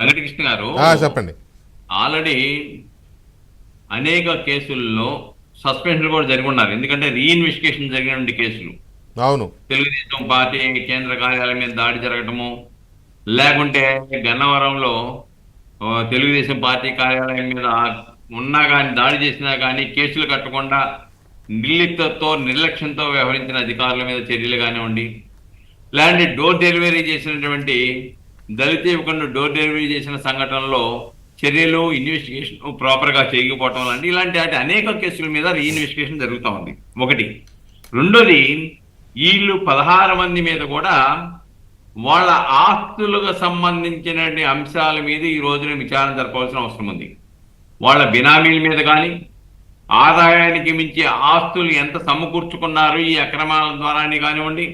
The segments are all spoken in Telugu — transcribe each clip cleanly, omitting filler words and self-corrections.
వెంకటకృష్ణ గారు చెప్పండి. ఆల్రెడీ అనేక కేసుల్లో సస్పెన్షన్ కూడా జరిగి ఉన్నారు. ఎందుకంటే రీఇన్వెస్టిగేషన్ జరిగిన కేసులు. అవును. తెలుగుదేశం పార్టీ కేంద్ర కార్యాలయం మీద దాడి జరగటము, లేకుంటే గన్నవరంలో తెలుగుదేశం పార్టీ కార్యాలయం మీద ఉన్నా కానీ దాడి చేసినా కానీ కేసులు కట్టకుండా నిర్లిప్తతో నిర్లక్ష్యంతో వ్యవహరించిన అధికారుల మీద చర్యలు కానివ్వండి, లేదంటే డోర్ డెలివరీ చేసినటువంటి దళిత యువకులను డోర్ డెలివరీ చేసిన సంఘటనలో చర్యలు ఇన్వెస్టిగేషన్ ప్రాపర్గా చేయకపోవటం లాంటి ఇలాంటి అనేక కేసుల మీద రీఇన్వెస్టిగేషన్ జరుగుతూ ఉంది. ఒకటి. రెండోది, వీళ్ళు 16 మంది మీద కూడా వాళ్ళ ఆస్తులకు సంబంధించిన అంశాల మీద ఈ రోజున విచారణ జరపవలసిన అవసరం ఉంది. వాళ్ళ బినామీల మీద కానీ, ఆదాయానికి మించి ఆస్తులు ఎంత సమకూర్చుకున్నారు ఈ అక్రమాల ద్వారానే కానివ్వండి,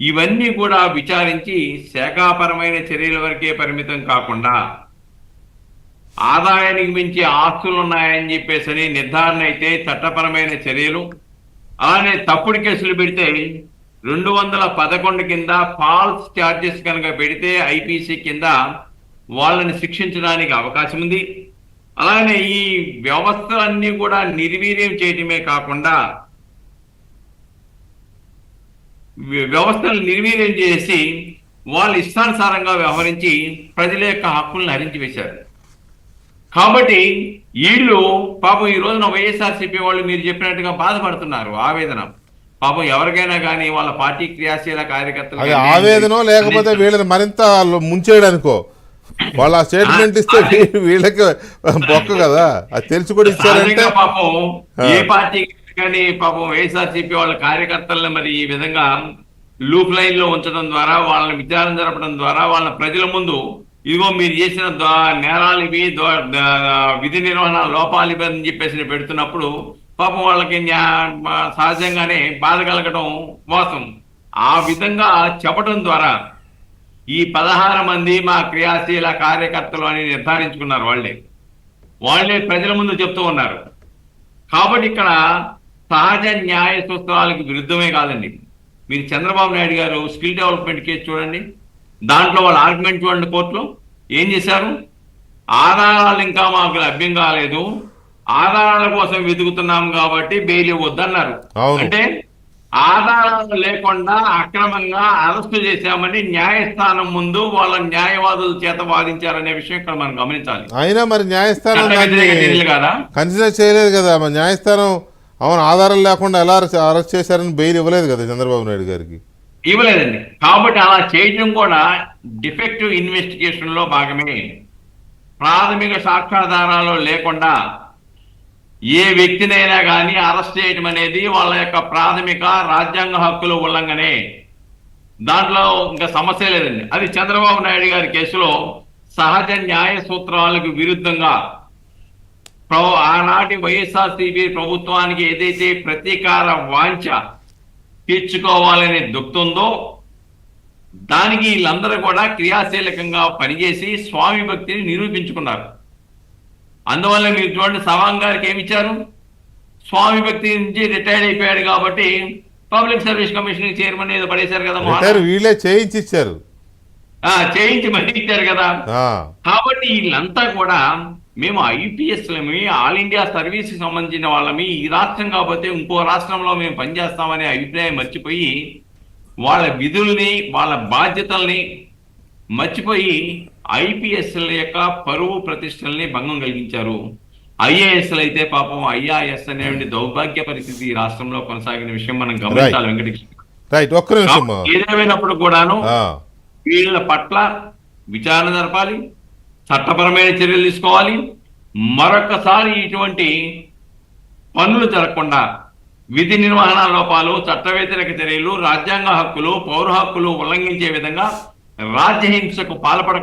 ఇవన్నీ కూడా విచారించి శాఖాపరమైన చర్యల వరకే పరిమితం కాకుండా ఆదాయానికి మించి ఆస్తులు ఉన్నాయని చెప్పేసి నిర్ధారణ అయితే చట్టపరమైన చర్యలు, అలానే తప్పుడు కేసులు పెడితే 211 కింద ఫాల్స్ ఛార్జెస్ కనుక పెడితే ఐపీసీ కింద వాళ్ళని శిక్షించడానికి అవకాశం ఉంది. అలానే ఈ వ్యవస్థలన్నీ కూడా నిర్వీర్యం చేయటమే కాకుండా వ్యవస్థలు నిర్వీర్యం చేసి వాళ్ళు ఇష్టానుసారంగా వ్యవహరించి ప్రజల యొక్క హక్కులను హరించి వేశారు. కాబట్టి వీళ్ళు పాపం ఈ రోజున వైఎస్ఆర్సీపీ వాళ్ళు మీరు చెప్పినట్టుగా బాధపడుతున్నారు. ఆవేదన పాపం ఎవరికైనా కానీ వాళ్ళ పార్టీ క్రియాశీల కార్యకర్తలు ఆవేదన లేకపోతే వీళ్ళని మరింత ముంచేయడానికో వాళ్ళ స్టేట్మెంట్ ఇస్తే వీళ్ళకి బొక్క కదా, అది తెలిసి కూడా ఇచ్చారంటే పాపం ఏ పార్టీ కానీ పాపం వైఎస్ఆర్సీపీ వాళ్ళ కార్యకర్తలను మరి ఈ విధంగా లూప్ లైన్ లో ఉంచడం ద్వారా వాళ్ళని విచారణ జరపడం ద్వారా వాళ్ళ ప్రజల ముందు ఇదిగో మీరు చేసిన నేరాలు ఇవి, విధి నిర్వహణ లోపాలు ఇవి అని చెప్పేసి పెడుతున్నప్పుడు పాపం వాళ్ళకి సహజంగానే బాధ కలగడం వాస్తవం. ఆ విధంగా చెప్పడం ద్వారా ఈ 16 మంది మా క్రియాశీల కార్యకర్తలు అని నిర్ధారించుకున్నారు. వాళ్ళే ప్రజల ముందు చెప్తూ ఉన్నారు. కాబట్టి ఇక్కడ సహజ న్యాయ సూత్రాలకు విరుద్ధమే కాదండి. మీరు చంద్రబాబు నాయుడు గారు స్కిల్ డెవలప్మెంట్ కేసు చూడండి, దాంట్లో వాళ్ళ ఆర్గ్యుమెంట్ చూడండి, కోర్టులో ఏం చేశారు? ఆధారాలు ఇంకా మాకు లభ్యం కాలేదు, ఆధారాల కోసం వెతుకుతున్నాం కాబట్టి బెయిల్ ఇవ్వద్దన్నారు. అంటే ఆధారాలు లేకుండా అక్రమంగా అరెస్టు చేశామని న్యాయస్థానం ముందు వాళ్ళ న్యాయవాదుల చేత వాదించారనే విషయం ఇక్కడ మనం గమనించాలి. అయినా మరి న్యాయస్థానం కదా కన్సిడర్ చేయలేదు కదా. మరి న్యాయస్థానం అవును ఆధారం లేకుండా ఎలా అరెస్ట్ చేశారని బెయిల్ ఇవ్వలేదు కదా చంద్రబాబు నాయుడు గారికి. ఇవ్వలేదండి. కాబట్టి అలా చేయడం కూడా డిఫెక్టివ్ ఇన్వెస్టిగేషన్ లో భాగమే. ప్రాథమిక సాక్ష్యాధారాలు లేకుండా ఏ వ్యక్తినైనా కానీ అరెస్ట్ చేయడం అనేది వాళ్ళ యొక్క ప్రాథమిక రాజ్యాంగ హక్కుల ఉల్లంఘనే. దాంట్లో ఇంకా సమస్య లేదండి. అది చంద్రబాబు నాయుడు గారి కేసులో సహజ న్యాయ సూత్రాలకు విరుద్ధంగా ఆనాటి వైఎస్ఆర్సీపీ ప్రభుత్వానికి ఏదైతే ప్రతీకార వాంఛ తీర్చుకోవాలని దుఃఖందో దానికి వీళ్ళందరూ కూడా క్రియాశీలకంగా పనిచేసి స్వామి భక్తిని నిరూపించుకున్నారు. అందువల్ల మీరు చూడండి, సవాంగ్ గారికి ఏమి ఇచ్చారు? స్వామి భక్తి నుంచి రిటైర్డ్ అయిపోయాడు కాబట్టి పబ్లిక్ సర్వీస్ కమిషన్ చైర్మన్ ఏదో పడేశారు కదా, వీళ్ళే చేయించి ఇచ్చారు, చేయించి మళ్ళీ ఇచ్చారు కదా. కాబట్టి వీళ్ళంతా కూడా మేము ఐపీఎస్లమి, ఆల్ ఇండియా సర్వీస్ కి సంబంధించిన వాళ్ళమి, ఈ రాష్ట్రం కాకపోతే ఇంకో రాష్ట్రంలో మేము పనిచేస్తామనే అభిప్రాయం మర్చిపోయి వాళ్ళ విధుల్ని వాళ్ళ బాధ్యతల్ని మర్చిపోయి ఐపీఎస్ల యొక్క పరువు ప్రతిష్టల్ని భంగం కలిగించారు. ఐఏఎస్లు అయితే పాపం ఐఆర్ఎస్ అనే దౌర్భాగ్య పరిస్థితి ఈ రాష్ట్రంలో కొనసాగిన విషయం మనం గమనించాలి. వెంకటకృష్ణ ఏదేమైనప్పుడు కూడాను వీళ్ళ పట్ల విచారణ జరపాలి, చట్టపరమైన చర్యలు తీసుకోవాలి. మరొకసారి ఇటువంటి పనులు జరగకుండా విధి నిర్వహణ లోపాలు, చట్ట వ్యతిరేక చర్యలు, రాజ్యాంగ హక్కులు, పౌర హక్కులు ఉల్లంఘించే విధంగా రాజ్యహింసకు పాల్పడ